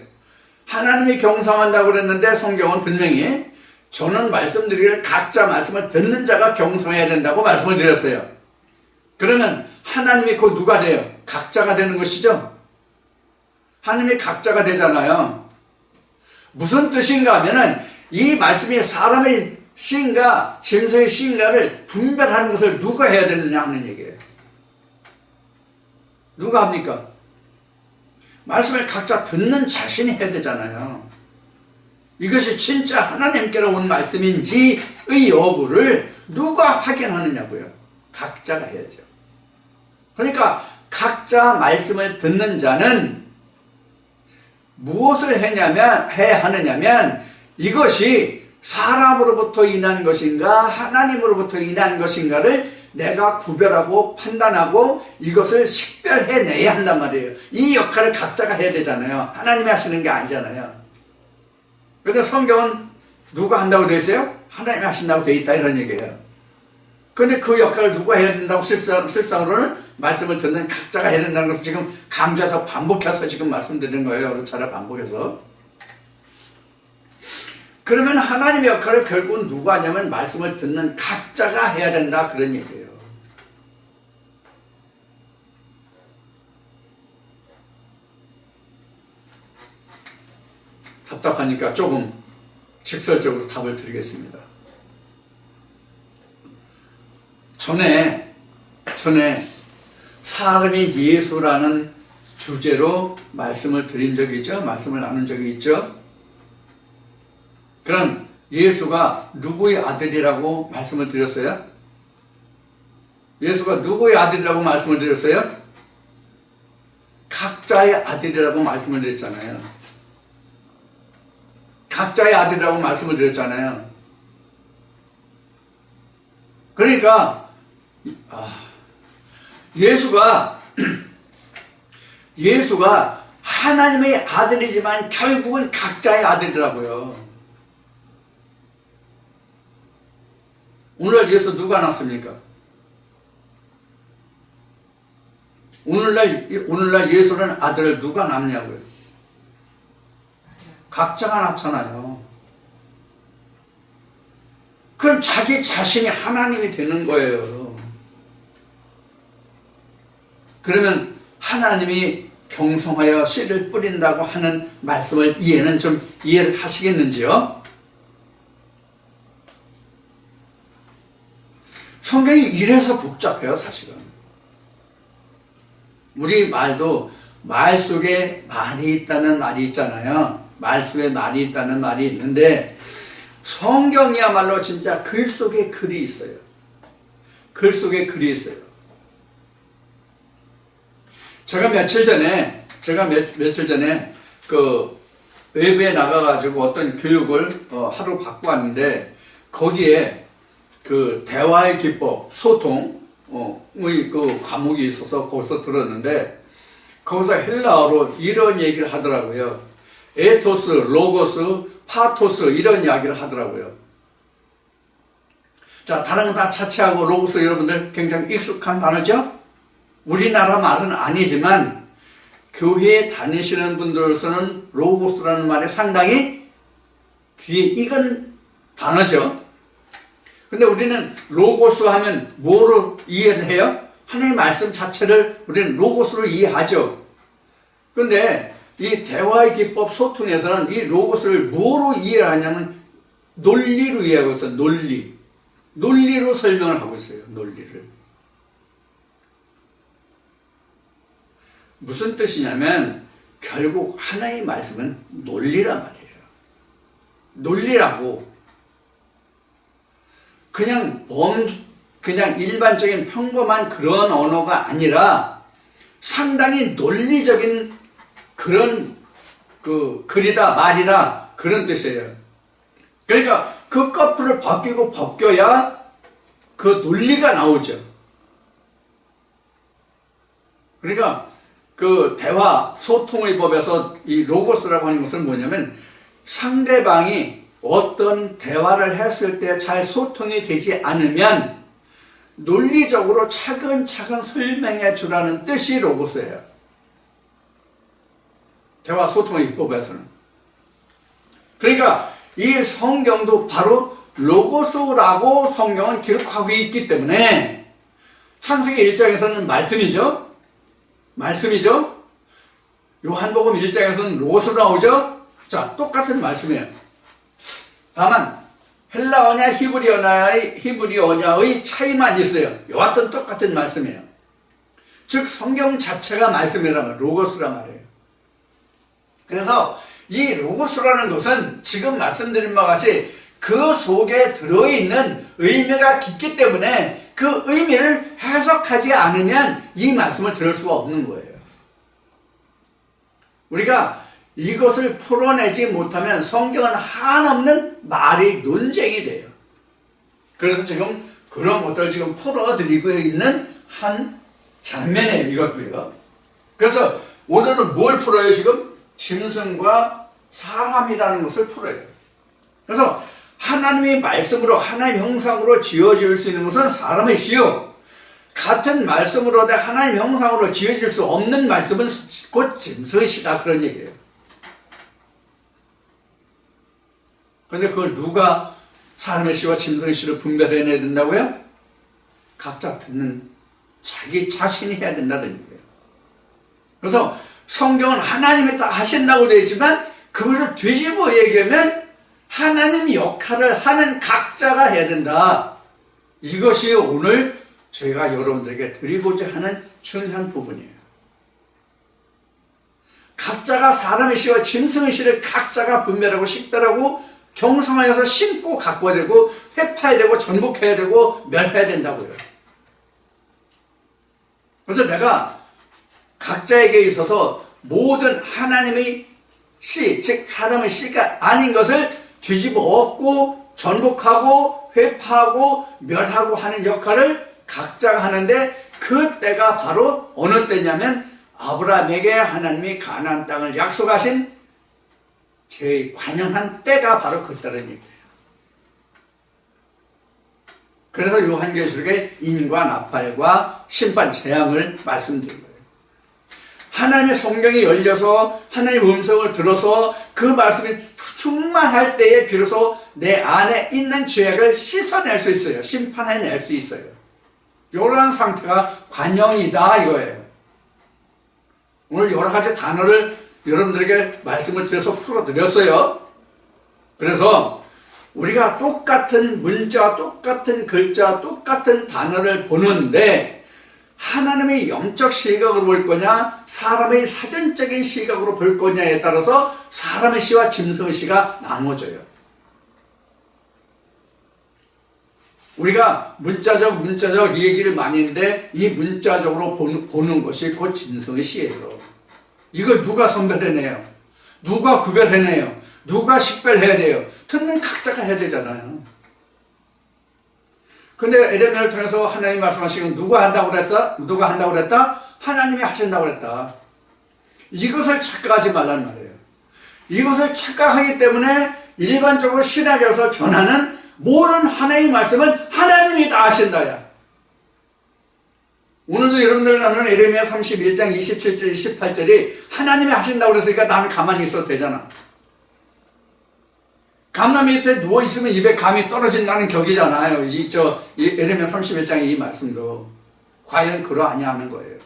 하나님이 경성한다고 그랬는데 성경은 분명히 저는 말씀드리기를 각자 말씀을 듣는 자가 경성해야 된다고 말씀을 드렸어요. 그러면 하나님이 곧 누가 돼요? 각자가 되는 것이죠? 하나님이 각자가 되잖아요. 무슨 뜻인가 하면은 이 말씀이 사람의 씨인가 짐승의 씨인가를 분별하는 것을 누가 해야 되느냐 하는 얘기예요. 누가 합니까? 말씀을 각자 듣는 자신이 해야 되잖아요. 이것이 진짜 하나님께로 온 말씀인지의 여부를 누가 확인하느냐고요. 각자가 해야죠. 그러니까 각자 말씀을 듣는 자는 무엇을 해야 하느냐면 이것이 사람으로부터 인한 것인가 하나님으로부터 인한 것인가를 내가 구별하고 판단하고 이것을 식별해내야 한단 말이에요. 이 역할을 각자가 해야 되잖아요. 하나님이 하시는 게 아니잖아요. 그런데 성경은 누가 한다고 되어 있어요? 하나님이 하신다고 되어 있다 이런 얘기예요. 그런데 그 역할을 누가 해야 된다고 실상으로는 말씀을 듣는 각자가 해야 된다는 것을 지금 강조해서 반복해서 지금 말씀드리는 거예요. 여러 차례 반복해서. 그러면 하나님의 역할을 결국은 누가 하냐면 말씀을 듣는 각자가 해야 된다 그런 얘기예요. 답답하니까 조금 직설적으로 답을 드리겠습니다. 전에 사람이 예수라는 주제로 말씀을 드린 적이 있죠? 말씀을 나눈 적이 있죠? 그럼 예수가 누구의 아들이라고 말씀을 드렸어요? 예수가 누구의 아들이라고 말씀을 드렸어요? 각자의 아들이라고 말씀을 드렸잖아요. 각자의 아들이라고 말씀을 드렸잖아요. 그러니까 예수가 하나님의 아들이지만 결국은 각자의 아들이라고요. 오늘날 예수 누가 낳습니까? 오늘날 예수라는 아들을 누가 낳냐고요? 각자가 낳잖아요. 그럼 자기 자신이 하나님이 되는 거예요. 그러면 하나님이 경성하여 씨를 뿌린다고 하는 말씀을 이해를 하시겠는지요? 성경이 이래서 복잡해요, 사실은. 우리 말도 말 속에 말이 있다는 말이 있잖아요. 말 속에 말이 있다는 말이 있는데 성경이야말로 진짜 글 속에 글이 있어요. 글 속에 글이 있어요. 제가 며칠 전에 그 외부에 나가가지고 어떤 교육을 하루 받고 왔는데 거기에 그 대화의 기법, 소통의 그 과목이 있어서 거기서 들었는데 거기서 헬라어로 이런 얘기를 하더라고요. 에토스, 로고스, 파토스 이런 이야기를 하더라고요. 자, 다른 거 다 차치하고 로고스 여러분들 굉장히 익숙한 단어죠? 우리나라 말은 아니지만 교회에 다니시는 분들로서는 로고스라는 말이 상당히 귀에 익은 단어죠. 근데 우리는 로고스 하면 뭐로 이해를 해요? 하나님의 말씀 자체를 우리는 로고스로 이해하죠. 근데 이 대화의 기법 소통에서는 이 로고스를 뭐로 이해를 하냐면 논리로 이해하고 있어요. 논리로 설명을 하고 있어요. 논리를. 무슨 뜻이냐면 결국 하나님의 말씀은 논리란 말이에요. 논리라고. 그냥 일반적인 평범한 그런 언어가 아니라 상당히 논리적인 그런 그 글이다, 말이다, 그런 뜻이에요. 그러니까 그 커플을 벗겨야 그 논리가 나오죠. 그러니까 그 대화, 소통의 법에서 이 로고스라고 하는 것은 뭐냐면 상대방이 어떤 대화를 했을 때 잘 소통이 되지 않으면 논리적으로 차근차근 설명해 주라는 뜻이 로고스예요. 대화 소통의 법에서는. 그러니까 이 성경도 바로 로고스라고 성경은 기록하고 있기 때문에 창세기 1장에서는 말씀이죠. 요한복음 1장에서는 로고스로 나오죠. 자, 똑같은 말씀이에요. 다만 헬라어냐 히브리어냐의 차이만 있어요. 여하튼 똑같은 말씀이에요. 즉 성경 자체가 말씀이란 말이에요. 로고스란 말이에요. 그래서 이 로고스라는 것은 지금 말씀드린 바와 같이 그 속에 들어있는 의미가 깊기 때문에 그 의미를 해석하지 않으면 이 말씀을 들을 수가 없는 거예요. 우리가 이것을 풀어내지 못하면 성경은 한없는 말이 논쟁이 돼요. 그래서 지금 그런 것들을 지금 풀어드리고 있는 한 장면이에요. 이것도요. 그래서 오늘은 뭘 풀어요? 지금 짐승과 사람이라는 것을 풀어요. 그래서 하나님의 말씀으로 하나님의 형상으로 지어질 수 있는 것은 사람이시요 같은 말씀으로 하나님의 형상으로 지어질 수 없는 말씀은 곧 짐승이시다, 그런 얘기예요. 그런데 그걸 누가 사람의 씨와 짐승의 씨를 분별해내야 된다고요? 각자 듣는 자기 자신이 해야 된다는 얘기예요. 그래서 성경은 하나님이 다 하신다고 되어 있지만 그것을 뒤집어 얘기하면 하나님 역할을 하는 각자가 해야 된다. 이것이 오늘 저희가 여러분들에게 드리고자 하는 중요한 부분이에요. 각자가 사람의 씨와 짐승의 씨를 각자가 분별하고 식별하고 경성하여서 심고 가꿔야 되고 회파해야 되고 전복해야 되고 멸해야 된다고요. 그래서 내가 각자에게 있어서 모든 하나님의 씨, 즉 사람의 씨가 아닌 것을 뒤집어 엎고 전복하고 회파하고 멸하고 하는 역할을 각자가 하는데 그 때가 바로 어느 때냐면 아브라함에게 하나님이 가나안 땅을 약속하신 제 관영한 때가 바로 그때라는 얘기예요. 그래서 요한계시록에 인과 나팔과 심판 재앙을 말씀드린 거예요. 하나님의 성경이 열려서 하나님의 음성을 들어서 그 말씀이 충만할 때에 비로소 내 안에 있는 죄악을 씻어낼 수 있어요. 심판해낼 수 있어요. 이런 상태가 관영이다 이거예요. 오늘 여러 가지 단어를 여러분들에게 말씀을 드려서 풀어드렸어요. 그래서 우리가 똑같은 문자, 똑같은 글자, 똑같은 단어를 보는데 하나님의 영적 시각으로 볼 거냐, 사람의 사전적인 시각으로 볼 거냐에 따라서 사람의 시와 짐승의 시가 나눠져요. 우리가 문자적 얘기를 많이 했는데 이 문자적으로 보는 것이 곧 짐승의 시예요. 이걸 누가 선별해내요? 누가 구별해내요? 누가 식별해야 돼요? 듣는 각자가 해야 되잖아요. 근데 에레미야를 통해서 하나님 말씀하시는 누가 한다고 그랬다? 누가 한다고 그랬다? 하나님이 하신다고 그랬다. 이것을 착각하지 말라는 말이에요. 이것을 착각하기 때문에 일반적으로 신학에서 전하는 모든 하나님의 말씀은 하나님이 다 하신다야. 오늘도 여러분들 나누는 에레미야 31장 27절 28절이 하나님이 하신다고 그랬으니까 나는 가만히 있어도 되잖아. 감나무 밑에 누워있으면 입에 감이 떨어진다는 격이잖아요. 이 에레미야 31장의 이 말씀도 과연 그러하냐 하는 거예요.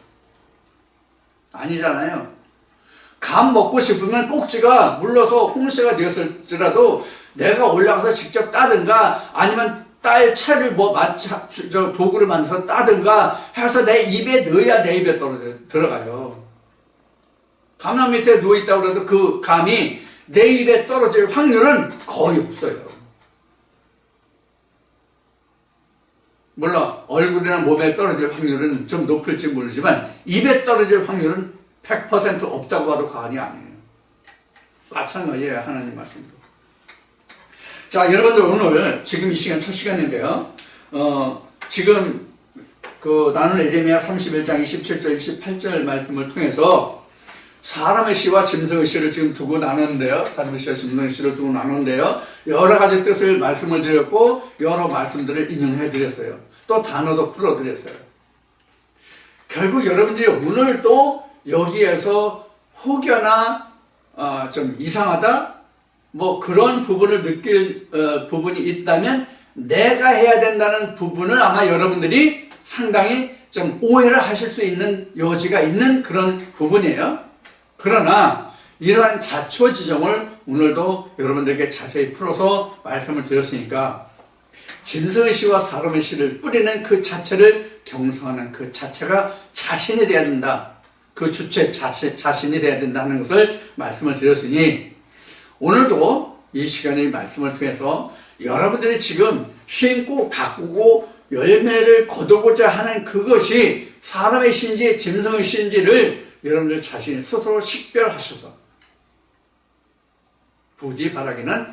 아니잖아요. 감 먹고 싶으면 꼭지가 물러서 홍시가 되었을지라도 내가 올라가서 직접 따든가 아니면 딸 채를 도구를 만들어서 따든가 해서 내 입에 넣어야 내 입에 들어가요. 감나무 밑에 누워있다고 해도 그 감이 내 입에 떨어질 확률은 거의 없어요. 물론 얼굴이나 몸에 떨어질 확률은 좀 높을지 모르지만 입에 떨어질 확률은 100% 없다고 봐도 과언이 아니에요. 마찬가지예요. 하나님 말씀도. 자, 여러분들 오늘 지금 이 시간 첫 시간인데요. 지금 나는 에레미야 31장 27절 28절 말씀을 통해서 사람의 시와 짐승의 시를 지금 두고 나누는데요. 사람의 시와 짐승의 시를 두고 나누는데요. 여러 가지 뜻을 말씀을 드렸고 여러 말씀들을 인용해 드렸어요. 또 단어도 풀어 드렸어요. 결국 여러분들이 오늘도 여기에서 혹여나 좀 이상하다 뭐 그런 부분을 느낄 부분이 있다면 내가 해야 된다는 부분을 아마 여러분들이 상당히 좀 오해를 하실 수 있는 여지가 있는 그런 부분이에요. 그러나 이러한 자초지종을 오늘도 여러분들에게 자세히 풀어서 말씀을 드렸으니까 짐승의 시와 사람의 시를 뿌리는 그 자체를 경성하는 그 자체가 자신이 돼야 된다. 그 주체 자신이 돼야 된다는 것을 말씀을 드렸으니 오늘도 이 시간의 말씀을 통해서 여러분들이 지금 심고 가꾸고 열매를 거두고자 하는 그것이 사람의 신지 짐승의 신지를 여러분들 자신이 스스로 식별하셔서 부디 바라기는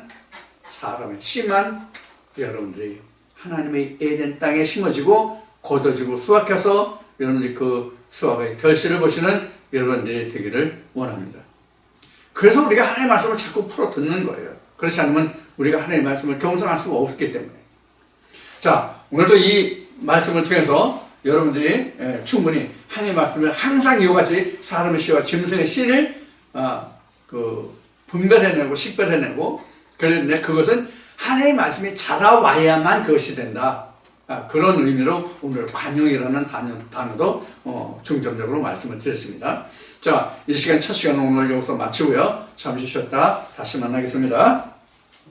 사람의 씨만 여러분들이 하나님의 에덴 땅에 심어지고 거둬지고 수확해서 여러분들이 그 수확의 결실을 보시는 여러분들이 되기를 원합니다. 그래서 우리가 하나님의 말씀을 자꾸 풀어 듣는 거예요. 그렇지 않으면 우리가 하나님의 말씀을 경성할 수가 없기 때문에. 자, 오늘도 이 말씀을 통해서 여러분들이 충분히 하나님의 말씀을 항상 이와 같이 사람의 시와 짐승의 시를 분별해내고 식별해내고 그런데 그것은 하나님의 말씀이 자라와야만 그것이 된다. 그런 의미로 오늘 관용이라는 단어도 중점적으로 말씀을 드렸습니다. 자, 이 시간 첫 시간은 오늘 여기서 마치고요. 잠시 쉬었다 다시 만나겠습니다.